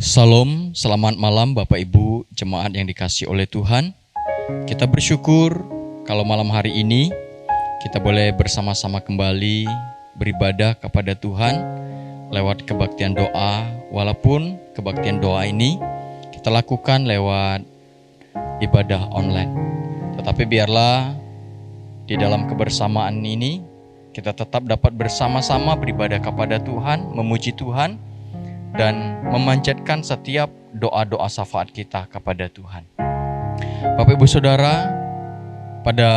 Salam, selamat malam Bapak Ibu jemaat yang dikasihi oleh Tuhan. Kita bersyukur kalau malam hari ini kita boleh bersama-sama kembali beribadah kepada Tuhan lewat kebaktian doa. Walaupun kebaktian doa ini kita lakukan lewat ibadah online, tetapi biarlah di dalam kebersamaan ini kita tetap dapat bersama-sama beribadah kepada Tuhan, memuji Tuhan, dan memanjatkan setiap doa-doa syafaat kita kepada Tuhan. Bapak Ibu Saudara, pada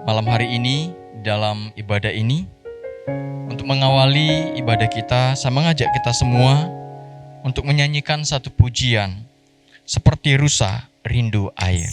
malam hari ini dalam ibadah ini, untuk mengawali ibadah kita, saya mengajak kita semua untuk menyanyikan satu pujian, Seperti Rusa Rindu Air.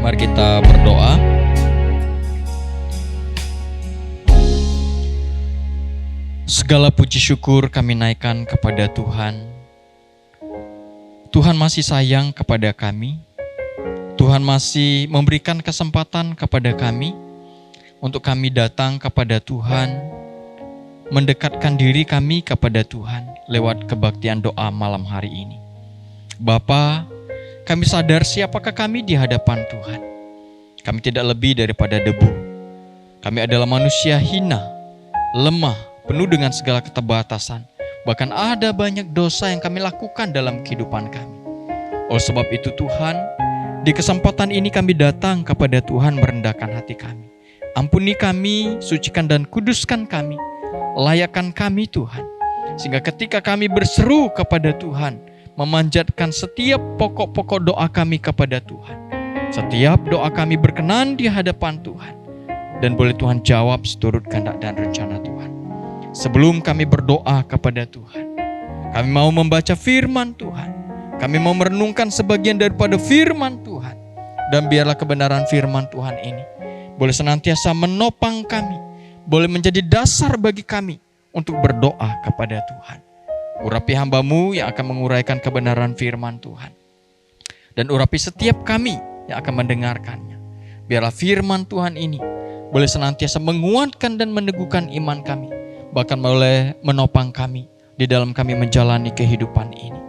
Mari kita berdoa. Segala puji syukur kami naikkan kepada Tuhan. Tuhan masih sayang kepada kami. Tuhan masih memberikan kesempatan kepada kami untuk kami datang kepada Tuhan, mendekatkan diri kami kepada Tuhan lewat kebaktian doa malam hari ini. Bapa, kami sadar siapakah kami di hadapan Tuhan. Kami tidak lebih daripada debu. Kami adalah manusia hina, lemah, penuh dengan segala keterbatasan. Bahkan ada banyak dosa yang kami lakukan dalam kehidupan kami. Oleh sebab itu Tuhan, di kesempatan ini kami datang kepada Tuhan merendahkan hati kami. Ampuni kami, sucikan dan kuduskan kami, layakkan kami Tuhan. Sehingga ketika kami berseru kepada Tuhan, memanjatkan setiap pokok-pokok doa kami kepada Tuhan, setiap doa kami berkenan di hadapan Tuhan, dan boleh Tuhan jawab seturut kehendak dan rencana Tuhan. Sebelum kami berdoa kepada Tuhan, kami mau membaca firman Tuhan. Kami mau merenungkan sebagian daripada firman Tuhan. Dan biarlah kebenaran firman Tuhan ini boleh senantiasa menopang kami, boleh menjadi dasar bagi kami untuk berdoa kepada Tuhan. Urapi hamba-Mu yang akan menguraikan kebenaran firman Tuhan, dan urapi setiap kami yang akan mendengarkannya. Biarlah firman Tuhan ini boleh senantiasa menguatkan dan meneguhkan iman kami, bahkan boleh menopang kami di dalam kami menjalani kehidupan ini.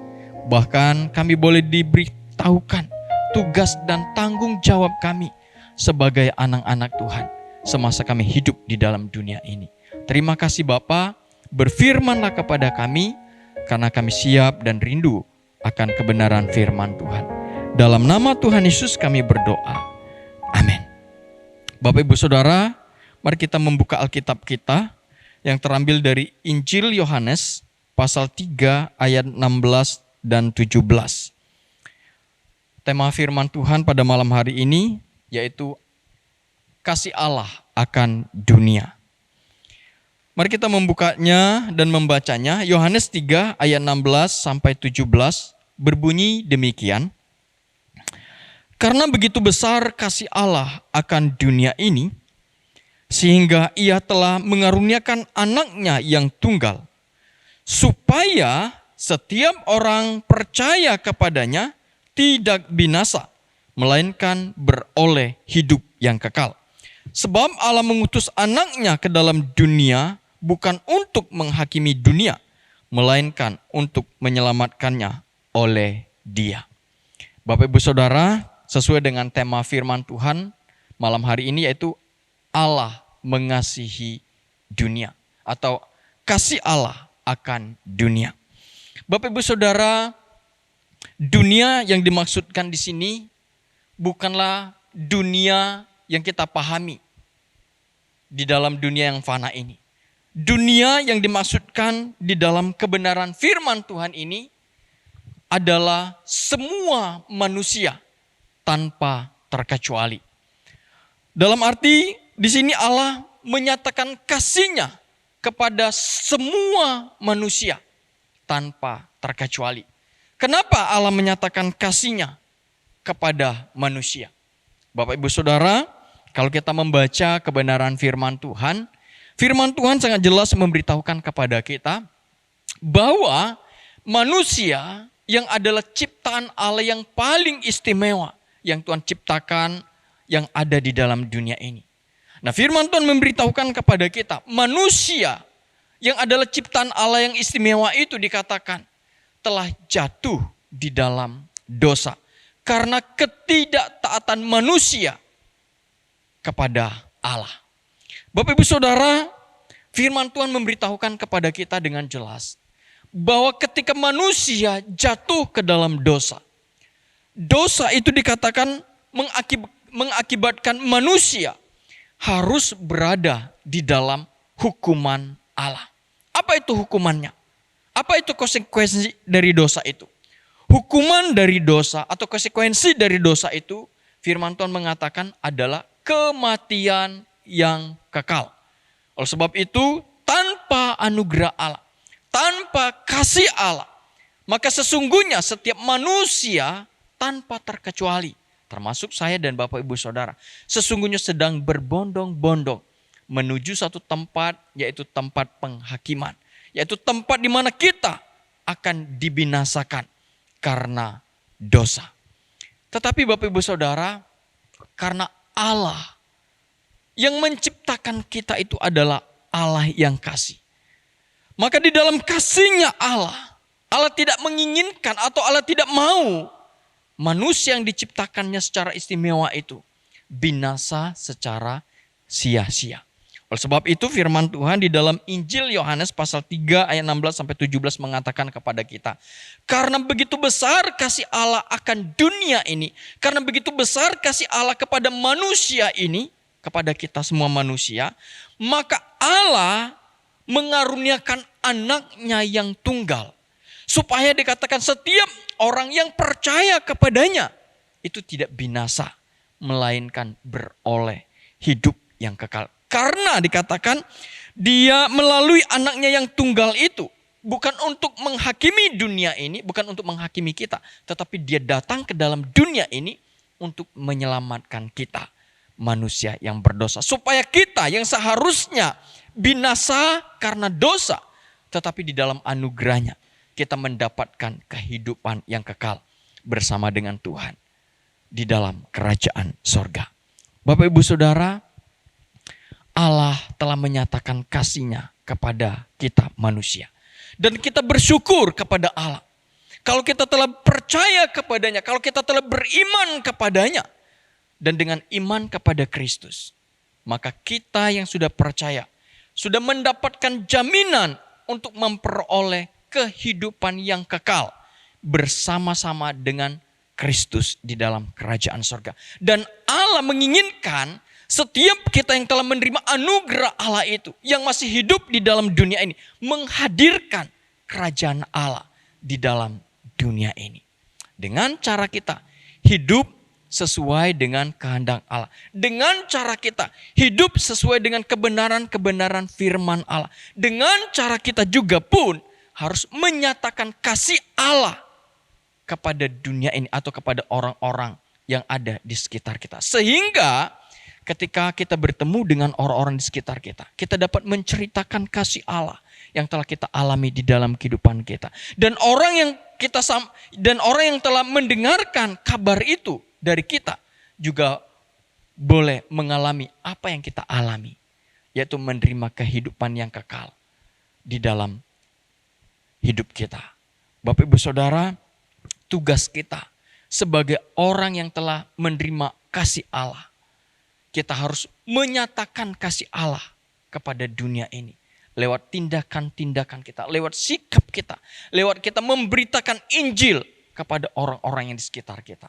Bahkan kami boleh diberitahukan tugas dan tanggung jawab kami sebagai anak-anak Tuhan semasa kami hidup di dalam dunia ini. Terima kasih Bapa, berfirmanlah kepada kami, karena kami siap dan rindu akan kebenaran firman Tuhan. Dalam nama Tuhan Yesus kami berdoa. Amin. Bapak Ibu Saudara, mari kita membuka Alkitab kita yang terambil dari Injil Yohanes pasal 3 ayat 16 dan 17. Tema firman Tuhan pada malam hari ini yaitu kasih Allah akan dunia. Mari kita membukanya dan membacanya. Yohanes 3 ayat 16 sampai 17 berbunyi demikian. Karena begitu besar kasih Allah akan dunia ini, sehingga ia telah mengaruniakan anaknya yang tunggal, supaya setiap orang percaya kepadanya tidak binasa, melainkan beroleh hidup yang kekal. Sebab Allah mengutus anaknya ke dalam dunia bukan untuk menghakimi dunia, melainkan untuk menyelamatkannya oleh Dia. Bapak Ibu Saudara, sesuai dengan tema firman Tuhan malam hari ini yaitu Allah mengasihi dunia, atau kasih Allah akan dunia. Bapak Ibu Saudara, dunia yang dimaksudkan di sini bukanlah dunia yang kita pahami di dalam dunia yang fana ini. Dunia yang dimaksudkan di dalam kebenaran firman Tuhan ini adalah semua manusia tanpa terkecuali. Dalam arti di sini Allah menyatakan kasih-Nya kepada semua manusia tanpa terkecuali. Kenapa Allah menyatakan kasih-Nya kepada manusia? Bapak Ibu Saudara, kalau kita membaca kebenaran firman Tuhan sangat jelas memberitahukan kepada kita bahwa manusia yang adalah ciptaan Allah yang paling istimewa yang Tuhan ciptakan yang ada di dalam dunia ini. Nah, firman Tuhan memberitahukan kepada kita, manusia yang adalah ciptaan Allah yang istimewa itu dikatakan telah jatuh di dalam dosa karena ketidaktaatan manusia kepada Allah. Bapak Ibu Saudara, firman Tuhan memberitahukan kepada kita dengan jelas bahwa ketika manusia jatuh ke dalam dosa, dosa itu dikatakan mengakibatkan manusia harus berada di dalam hukuman Allah. Apa itu hukumannya? Apa itu konsekuensi dari dosa itu? Hukuman dari dosa atau konsekuensi dari dosa itu, firman Tuhan mengatakan adalah kematian yang kekal. Oleh sebab itu, tanpa anugerah Allah, tanpa kasih Allah, maka sesungguhnya setiap manusia tanpa terkecuali, termasuk saya dan Bapak Ibu Saudara, sesungguhnya sedang berbondong-bondong menuju satu tempat, yaitu tempat penghakiman, yaitu tempat di mana kita akan dibinasakan karena dosa. Tetapi Bapak Ibu Saudara, karena Allah Yang menciptakan kita itu adalah Allah yang kasih. Maka di dalam kasihnya Allah tidak menginginkan atau Allah tidak mau manusia yang diciptakannya secara istimewa itu binasa secara sia-sia. Oleh sebab itu firman Tuhan di dalam Injil Yohanes pasal 3 ayat 16 sampai 17 mengatakan kepada kita, karena begitu besar kasih Allah akan dunia ini, karena begitu besar kasih Allah kepada manusia ini, kepada kita semua manusia, maka Allah mengaruniakan anaknya yang tunggal. Supaya dikatakan setiap orang yang percaya kepadanya itu tidak binasa, melainkan beroleh hidup yang kekal. Karena dikatakan dia melalui anaknya yang tunggal itu bukan untuk menghakimi dunia ini, bukan untuk menghakimi kita, tetapi dia datang ke dalam dunia ini untuk menyelamatkan kita, manusia yang berdosa. Supaya kita yang seharusnya binasa karena dosa, tetapi di dalam anugerahnya kita mendapatkan kehidupan yang kekal bersama dengan Tuhan di dalam kerajaan sorga. Bapak Ibu Saudara, Allah telah menyatakan kasih-Nya kepada kita manusia. Dan kita bersyukur kepada Allah. Kalau kita telah percaya kepadanya, kalau kita telah beriman kepadanya, dan dengan iman kepada Kristus, maka kita yang sudah percaya, sudah mendapatkan jaminan untuk memperoleh kehidupan yang kekal bersama-sama dengan Kristus di dalam kerajaan sorga. Dan Allah menginginkan setiap kita yang telah menerima anugerah Allah itu, yang masih hidup di dalam dunia ini, menghadirkan kerajaan Allah di dalam dunia ini. Dengan cara kita hidup sesuai dengan kehendak Allah. Dengan cara kita hidup sesuai dengan kebenaran-kebenaran firman Allah. Dengan cara kita juga pun harus menyatakan kasih Allah kepada dunia ini atau kepada orang-orang yang ada di sekitar kita. Sehingga ketika kita bertemu dengan orang-orang di sekitar kita, kita dapat menceritakan kasih Allah yang telah kita alami di dalam kehidupan kita. Dan orang yang telah mendengarkan kabar itu dari kita juga boleh mengalami apa yang kita alami, yaitu menerima kehidupan yang kekal di dalam hidup kita. Bapak Ibu Saudara, tugas kita sebagai orang yang telah menerima kasih Allah, kita harus menyatakan kasih Allah kepada dunia ini. Lewat tindakan-tindakan kita, lewat sikap kita, lewat kita memberitakan Injil kepada orang-orang yang di sekitar kita.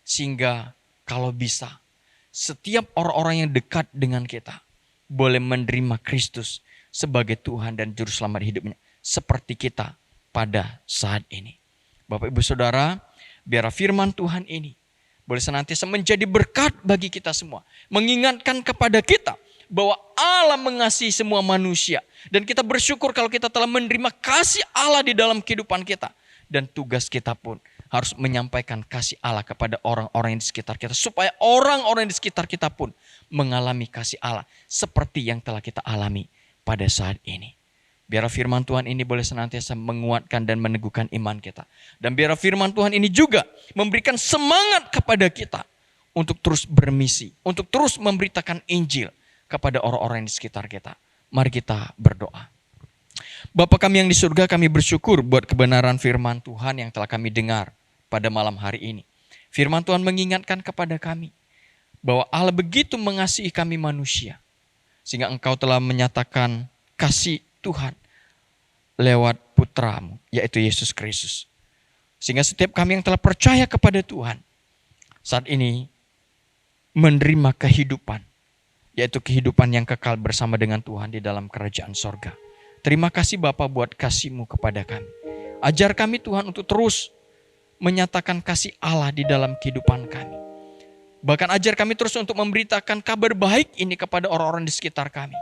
Sehingga kalau bisa, setiap orang-orang yang dekat dengan kita boleh menerima Kristus sebagai Tuhan dan Juru Selamat hidupnya. Seperti kita pada saat ini. Bapak Ibu Saudara, biar firman Tuhan ini boleh senantiasa menjadi berkat bagi kita semua. Mengingatkan kepada kita bahwa Allah mengasihi semua manusia. Dan kita bersyukur kalau kita telah menerima kasih Allah di dalam kehidupan kita. Dan tugas kita pun harus menyampaikan kasih Allah kepada orang-orang yang di sekitar kita. Supaya orang-orang di sekitar kita pun mengalami kasih Allah seperti yang telah kita alami pada saat ini. Biar firman Tuhan ini boleh senantiasa menguatkan dan meneguhkan iman kita. Dan biar firman Tuhan ini juga memberikan semangat kepada kita untuk terus bermisi, untuk terus memberitakan Injil kepada orang-orang yang di sekitar kita. Mari kita berdoa. Bapa kami yang di surga, kami bersyukur buat kebenaran firman Tuhan yang telah kami dengar pada malam hari ini. Firman Tuhan mengingatkan kepada kami bahwa Allah begitu mengasihi kami manusia, sehingga Engkau telah menyatakan kasih Tuhan lewat putramu, yaitu Yesus Kristus. Sehingga setiap kami yang telah percaya kepada Tuhan saat ini menerima kehidupan, yaitu kehidupan yang kekal bersama dengan Tuhan di dalam kerajaan sorga. Terima kasih Bapa buat kasih-Mu kepada kami. Ajar kami Tuhan untuk terus menyatakan kasih Allah di dalam kehidupan kami. Bahkan ajar kami terus untuk memberitakan kabar baik ini kepada orang-orang di sekitar kami.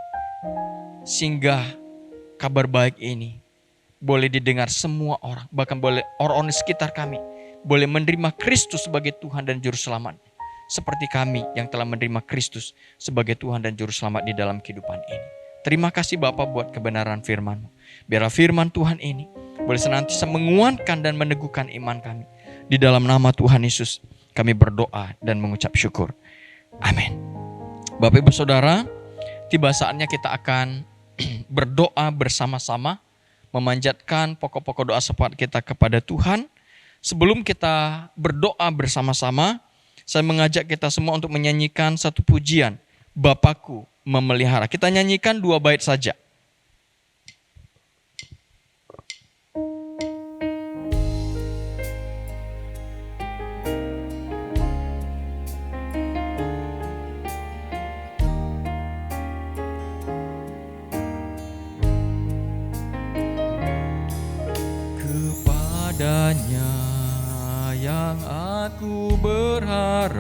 Sehingga kabar baik ini boleh didengar semua orang. Bahkan boleh orang-orang di sekitar kami boleh menerima Kristus sebagai Tuhan dan Juru Selamat. Seperti kami yang telah menerima Kristus sebagai Tuhan dan Juru Selamat di dalam kehidupan ini. Terima kasih Bapa buat kebenaran firman-Mu. Biar firman Tuhan ini boleh senantiasa menguatkan dan meneguhkan iman kami. Di dalam nama Tuhan Yesus kami berdoa dan mengucap syukur. Amin. Bapak Ibu Saudara, tiba saatnya kita akan berdoa bersama-sama, memanjatkan pokok-pokok doa syafaat kita kepada Tuhan. Sebelum kita berdoa bersama-sama, saya mengajak kita semua untuk menyanyikan satu pujian, Bapakku memelihara. Kita nyanyikan 2 bait saja. Kepadanya yang aku berharap,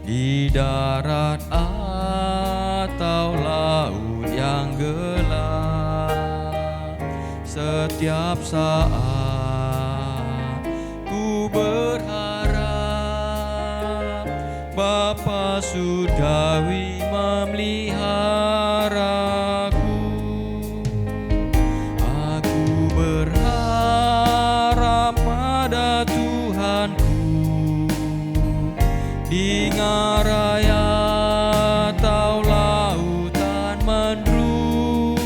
di darat atau laut yang gelap, setiap saat ku berharap Bapa surgawi memeliharaku. Aku berharap pada Tuhanku di ngaraya atau lautan mendung.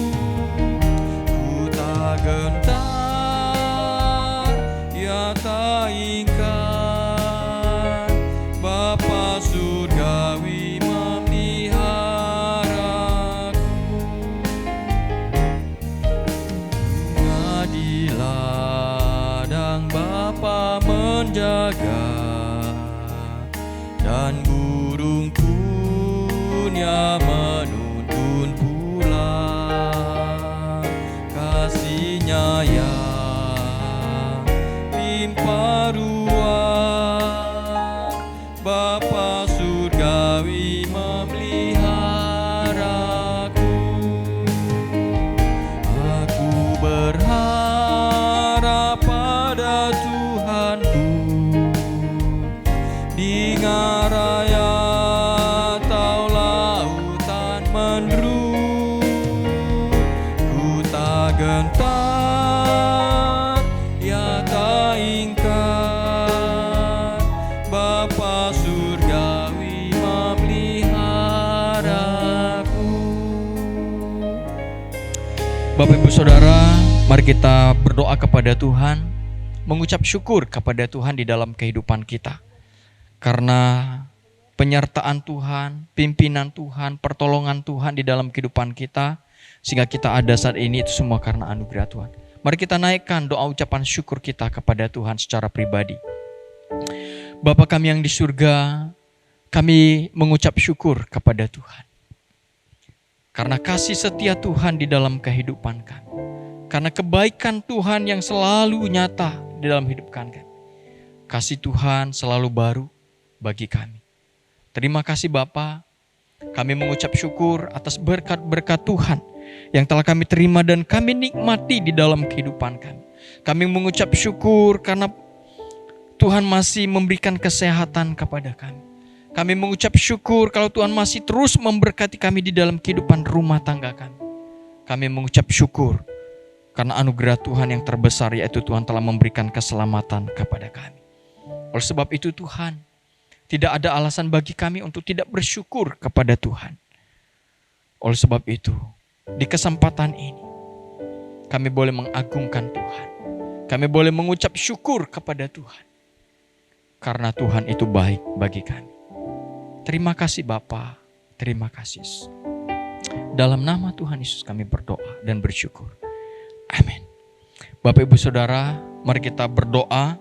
Ku tak gentar, ya tak ingkar, Bapa surgawi memeliharaku. Bunga di ladang Bapa menjaga, dan burung pun ya menuntun pulang. Kasih-Nya yang limpah ruah, Bapa surgawi memeliharaku. Aku berharap pada Tuhanku di ngaraya atau lautan mendung. Ku tak gentar, ya tak ingkar, Bapa surgawi memeliharaku. Bapak Ibu Saudara, mari kita berdoa kepada Tuhan, mengucap syukur kepada Tuhan di dalam kehidupan kita. Karena penyertaan Tuhan, pimpinan Tuhan, pertolongan Tuhan di dalam kehidupan kita, sehingga kita ada saat ini, itu semua karena anugerah Tuhan. Mari kita naikkan doa ucapan syukur kita kepada Tuhan secara pribadi. Bapa kami yang di surga, kami mengucap syukur kepada Tuhan. Karena kasih setia Tuhan di dalam kehidupan kami. Karena kebaikan Tuhan yang selalu nyata di dalam hidup kami. Kasih Tuhan selalu baru bagi kami. Terima kasih Bapa. Kami mengucap syukur atas berkat-berkat Tuhan yang telah kami terima dan kami nikmati di dalam kehidupan kami. Kami mengucap syukur karena Tuhan masih memberikan kesehatan kepada kami. Kami mengucap syukur kalau Tuhan masih terus memberkati kami di dalam kehidupan rumah tangga kami. Kami mengucap syukur karena anugerah Tuhan yang terbesar, yaitu Tuhan telah memberikan keselamatan kepada kami. Oleh sebab itu Tuhan, tidak ada alasan bagi kami untuk tidak bersyukur kepada Tuhan. Oleh sebab itu, di kesempatan ini, kami boleh mengagungkan Tuhan. Kami boleh mengucap syukur kepada Tuhan. Karena Tuhan itu baik bagi kami. Terima kasih Bapa, terima kasih. Dalam nama Tuhan Yesus kami berdoa dan bersyukur. Amin. Bapak Ibu Saudara, mari kita berdoa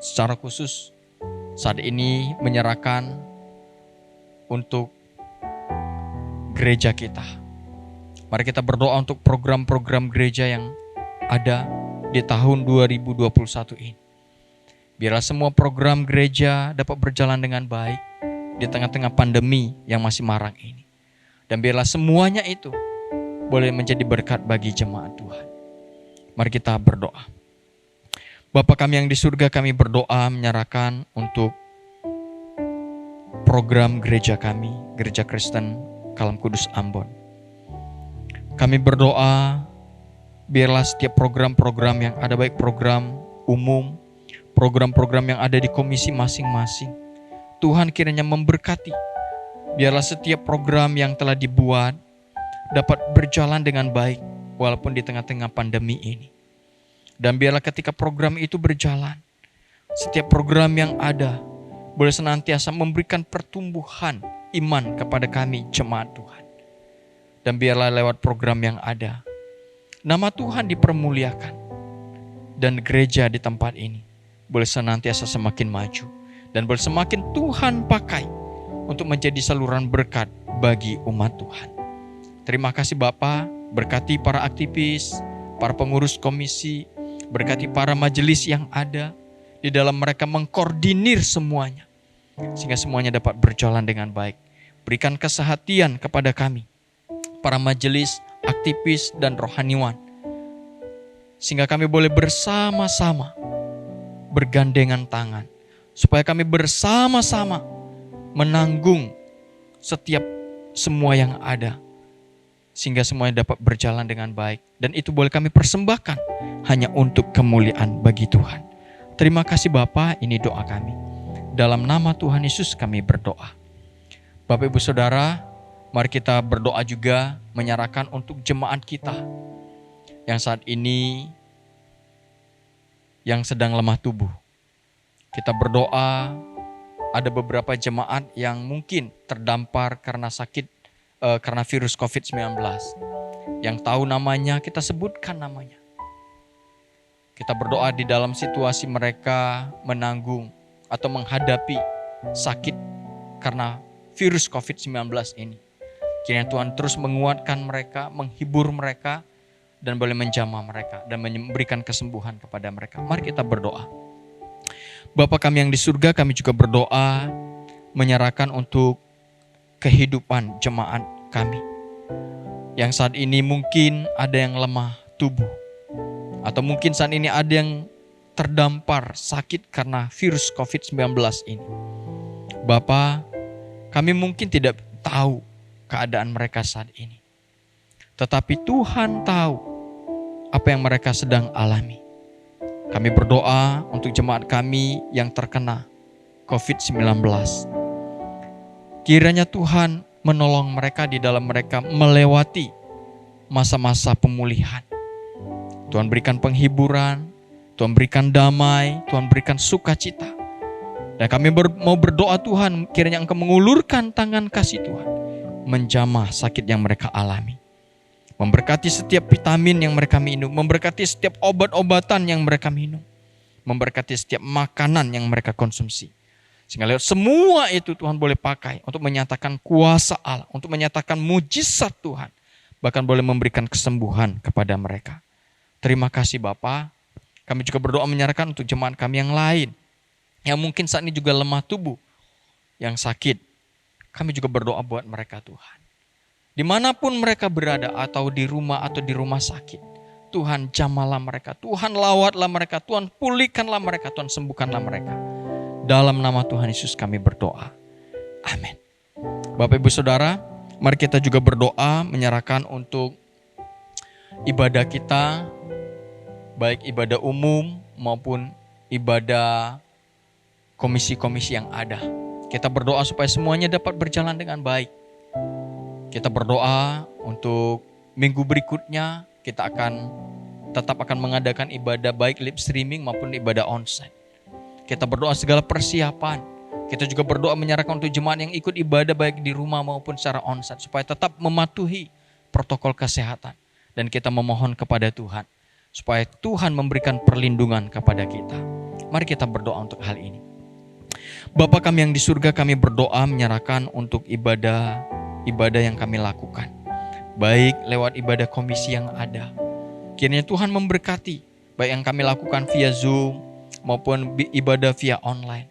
secara khusus saat ini menyerahkan untuk gereja kita. Mari kita berdoa untuk program-program gereja yang ada di tahun 2021 ini. Biarlah semua program gereja dapat berjalan dengan baik di tengah-tengah pandemi yang masih marak ini. Dan biarlah semuanya itu boleh menjadi berkat bagi jemaat Tuhan. Mari kita berdoa. Bapa kami yang di surga, kami berdoa menyerahkan untuk program gereja kami, Gereja Kristen Kalam Kudus Ambon. Kami berdoa biarlah setiap program-program yang ada, baik program umum, program-program yang ada di komisi masing-masing, Tuhan kiranya memberkati Biarlah setiap program yang telah dibuat dapat berjalan dengan baik walaupun di tengah-tengah pandemi ini. Dan biarlah ketika program itu berjalan, setiap program yang ada boleh senantiasa memberikan pertumbuhan iman kepada kami jemaat Tuhan. Dan biarlah lewat program yang ada, nama Tuhan dipermuliakan. Dan gereja di tempat ini boleh senantiasa semakin maju. Dan boleh semakin Tuhan pakai untuk menjadi saluran berkat bagi umat Tuhan. Terima kasih Bapa, berkati para aktivis, para pengurus komisi, berkati para majelis yang ada, di dalam mereka mengkoordinir semuanya, sehingga semuanya dapat berjalan dengan baik. Berikan kesehatian kepada kami, para majelis, aktivis, dan rohaniwan, sehingga kami boleh bersama-sama bergandengan tangan, supaya kami bersama-sama menanggung setiap semua yang ada, sehingga semuanya dapat berjalan dengan baik. Dan itu boleh kami persembahkan hanya untuk kemuliaan bagi Tuhan. Terima kasih Bapa, ini doa kami. Dalam nama Tuhan Yesus kami berdoa. Bapak Ibu Saudara, mari kita berdoa juga menyerahkan untuk jemaat kita yang saat ini yang sedang lemah tubuh. Kita berdoa, ada beberapa jemaat yang mungkin terdampar karena sakit, karena virus COVID-19. Yang tahu namanya, kita sebutkan namanya. Kita berdoa di dalam situasi mereka menanggung atau menghadapi sakit karena virus COVID-19 ini. Kiranya Tuhan terus menguatkan mereka, menghibur mereka, dan boleh menjamah mereka dan memberikan kesembuhan kepada mereka. Mari kita berdoa. Bapa kami yang di surga, kami juga berdoa menyerahkan untuk kehidupan jemaat kami yang saat ini mungkin ada yang lemah tubuh, atau mungkin saat ini ada yang terdampar sakit karena virus COVID-19 ini. Bapa, kami mungkin tidak tahu keadaan mereka saat ini, tetapi Tuhan tahu apa yang mereka sedang alami. Kami berdoa untuk jemaat kami yang terkena COVID-19. Kiranya Tuhan menolong mereka di dalam mereka melewati masa-masa pemulihan. Tuhan berikan penghiburan, Tuhan berikan damai, Tuhan berikan sukacita. Dan kami mau berdoa Tuhan, kiranya Engkau mengulurkan tangan kasih Tuhan, menjamah sakit yang mereka alami. Memberkati setiap vitamin yang mereka minum, memberkati setiap obat-obatan yang mereka minum, memberkati setiap makanan yang mereka konsumsi. Sehingga lewat semua itu Tuhan boleh pakai untuk menyatakan kuasa Allah, untuk menyatakan mujizat Tuhan, bahkan boleh memberikan kesembuhan kepada mereka. Terima kasih Bapa. Kami juga berdoa menyerahkan untuk jemaat kami yang lain, yang mungkin saat ini juga lemah tubuh, yang sakit. Kami juga berdoa buat mereka Tuhan. Dimanapun mereka berada, atau di rumah atau di rumah sakit, Tuhan jamalah mereka, Tuhan lawatlah mereka, Tuhan pulihkanlah mereka, Tuhan sembuhkanlah mereka. Dalam nama Tuhan Yesus kami berdoa. Amin. Bapak Ibu Saudara, mari kita juga berdoa menyerahkan untuk ibadah kita, baik ibadah umum maupun ibadah komisi-komisi yang ada. Kita berdoa supaya semuanya dapat berjalan dengan baik. Kita berdoa untuk minggu berikutnya kita tetap akan mengadakan ibadah baik live streaming maupun ibadah onsite. Kita berdoa segala persiapan. Kita juga berdoa menyerahkan untuk jemaat yang ikut ibadah baik di rumah maupun secara onsite, supaya tetap mematuhi protokol kesehatan. Dan kita memohon kepada Tuhan supaya Tuhan memberikan perlindungan kepada kita. Mari kita berdoa untuk hal ini. Bapa kami yang di surga, kami berdoa menyerahkan untuk ibadah yang kami lakukan, baik lewat ibadah komisi yang ada. Kiranya Tuhan memberkati baik yang kami lakukan via Zoom maupun ibadah via online.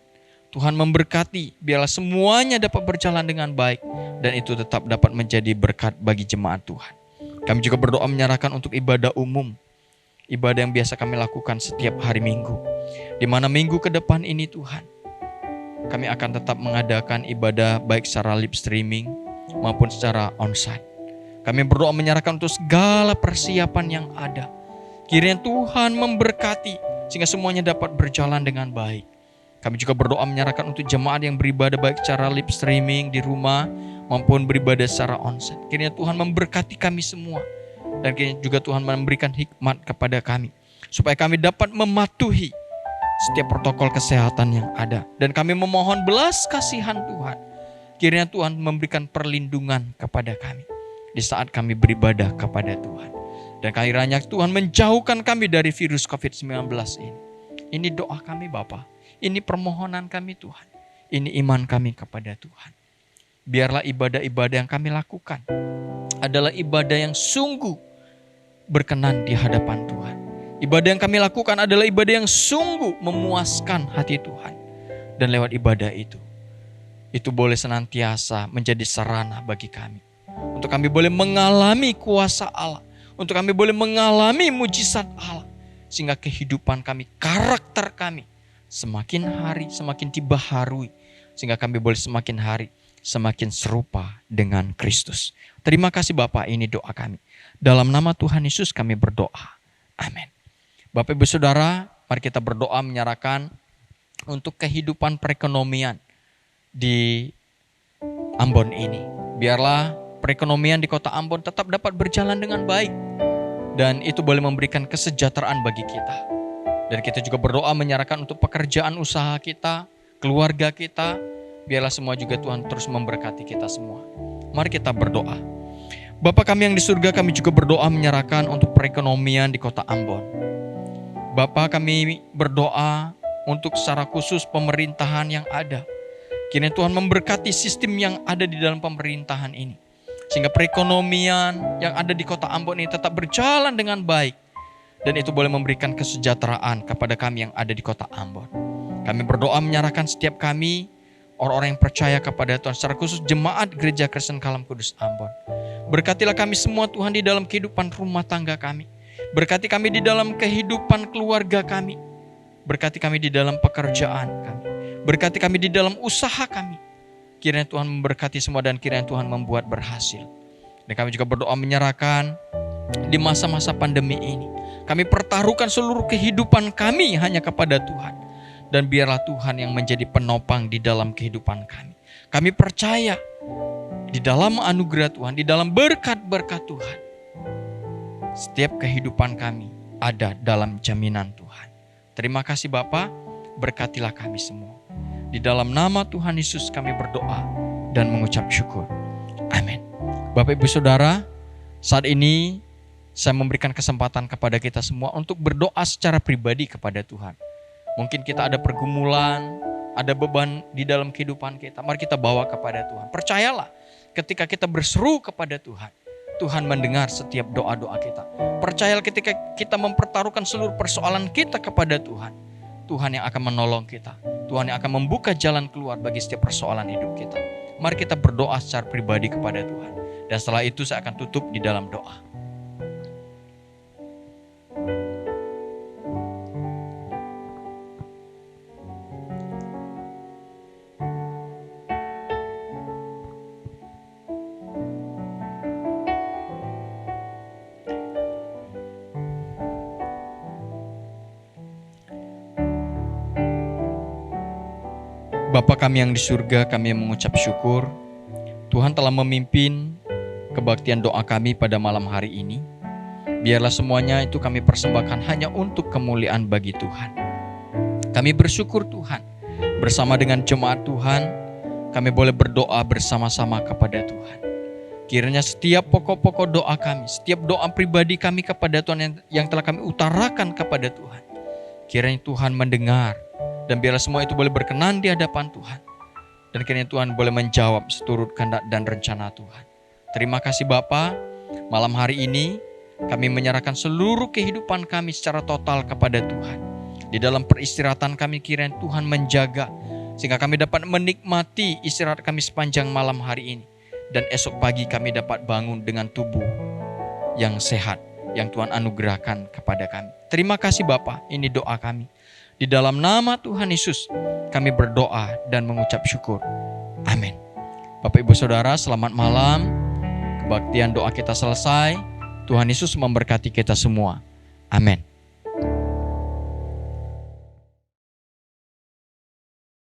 Tuhan memberkati, biarlah semuanya dapat berjalan dengan baik, dan itu tetap dapat menjadi berkat bagi jemaat Tuhan. Kami juga berdoa menyerahkan untuk ibadah umum, ibadah yang biasa kami lakukan setiap hari Minggu, di mana minggu ke depan ini Tuhan, kami akan tetap mengadakan ibadah baik secara live streaming maupun secara onsite. Kami berdoa menyerahkan untuk segala persiapan yang ada. Kiranya Tuhan memberkati sehingga semuanya dapat berjalan dengan baik. Kami juga berdoa menyerahkan untuk jemaat yang beribadah baik secara live streaming di rumah maupun beribadah secara onsite. Kiranya Tuhan memberkati kami semua. Dan kiranya juga Tuhan memberikan hikmat kepada kami, supaya kami dapat mematuhi setiap protokol kesehatan yang ada. Dan kami memohon belas kasihan Tuhan. Kiranya Tuhan memberikan perlindungan kepada kami di saat kami beribadah kepada Tuhan. Dan kiranya Tuhan menjauhkan kami dari virus COVID-19 ini. Ini doa kami Bapa. Ini permohonan kami Tuhan. Ini iman kami kepada Tuhan. Biarlah ibadah-ibadah yang kami lakukan adalah ibadah yang sungguh berkenan di hadapan Tuhan. Ibadah yang kami lakukan adalah ibadah yang sungguh memuaskan hati Tuhan. Dan lewat ibadah itu boleh senantiasa menjadi sarana bagi kami. Untuk kami boleh mengalami kuasa Allah. Untuk kami boleh mengalami mujizat Allah. Sehingga kehidupan kami, karakter kami semakin hari semakin dibaharui. Sehingga kami boleh semakin hari semakin serupa dengan Kristus. Terima kasih Bapak, ini doa kami. Dalam nama Tuhan Yesus kami berdoa. Amin. Bapak Ibu Saudara, mari kita berdoa menyerahkan untuk kehidupan perekonomian di Ambon ini. Biarlah perekonomian di kota Ambon tetap dapat berjalan dengan baik. Dan itu boleh memberikan kesejahteraan bagi kita. Dan kita juga berdoa menyerahkan untuk pekerjaan usaha kita, keluarga kita. Biarlah semua juga Tuhan terus memberkati kita semua. Mari kita berdoa. Bapa kami yang di surga, kami juga berdoa menyerahkan untuk perekonomian di kota Ambon. Bapa, kami berdoa untuk secara khusus pemerintahan yang ada. Kiranya Tuhan memberkati sistem yang ada di dalam pemerintahan ini. Sehingga perekonomian yang ada di kota Ambon ini tetap berjalan dengan baik. Dan itu boleh memberikan kesejahteraan kepada kami yang ada di kota Ambon. Kami berdoa menyerahkan setiap kami, orang-orang yang percaya kepada Tuhan, secara khusus jemaat Gereja Kristen Kalam Kudus Ambon. Berkatilah kami semua Tuhan di dalam kehidupan rumah tangga kami. Berkati kami di dalam kehidupan keluarga kami. Berkati kami di dalam pekerjaan kami. Berkati kami di dalam usaha kami. Kiranya Tuhan memberkati semua dan kiranya Tuhan membuat berhasil. Dan kami juga berdoa menyerahkan di masa-masa pandemi ini. Kami pertaruhkan seluruh kehidupan kami hanya kepada Tuhan. Dan biarlah Tuhan yang menjadi penopang di dalam kehidupan kami. Kami percaya di dalam anugerah Tuhan, di dalam berkat-berkat Tuhan. Setiap kehidupan kami ada dalam jaminan Tuhan. Terima kasih Bapa, berkatilah kami semua. Di dalam nama Tuhan Yesus kami berdoa dan mengucap syukur. Amin. Bapak Ibu Saudara, saat ini saya memberikan kesempatan kepada kita semua untuk berdoa secara pribadi kepada Tuhan. Mungkin kita ada pergumulan, ada beban di dalam kehidupan kita. Mari kita bawa kepada Tuhan. Percayalah, ketika kita berseru kepada Tuhan, Tuhan mendengar setiap doa-doa kita. Percayalah ketika kita mempertaruhkan seluruh persoalan kita kepada Tuhan, Tuhan yang akan menolong kita. Tuhan yang akan membuka jalan keluar bagi setiap persoalan hidup kita. Mari kita berdoa secara pribadi kepada Tuhan. Dan setelah itu saya akan tutup di dalam doa. Bapa kami yang di surga, kami mengucap syukur. Tuhan telah memimpin kebaktian doa kami pada malam hari ini. Biarlah semuanya itu kami persembahkan hanya untuk kemuliaan bagi Tuhan. Kami bersyukur Tuhan, bersama dengan jemaat Tuhan, kami boleh berdoa bersama-sama kepada Tuhan. Kiranya setiap pokok-pokok doa kami, setiap doa pribadi kami kepada Tuhan yang telah kami utarakan kepada Tuhan, kiranya Tuhan mendengar. Dan biarlah semua itu boleh berkenan di hadapan Tuhan. Dan kiranya Tuhan boleh menjawab seturut kehendak dan rencana Tuhan. Terima kasih Bapa. Malam hari ini kami menyerahkan seluruh kehidupan kami secara total kepada Tuhan. Di dalam peristirahatan kami kiranya Tuhan menjaga. Sehingga kami dapat menikmati istirahat kami sepanjang malam hari ini. Dan esok pagi kami dapat bangun dengan tubuh yang sehat. Yang Tuhan anugerahkan kepada kami. Terima kasih Bapa. Ini doa kami. Di dalam nama Tuhan Yesus kami berdoa dan mengucap syukur. Amin. Bapak Ibu Saudara, selamat malam. Kebaktian doa kita selesai. Tuhan Yesus memberkati kita semua. Amin.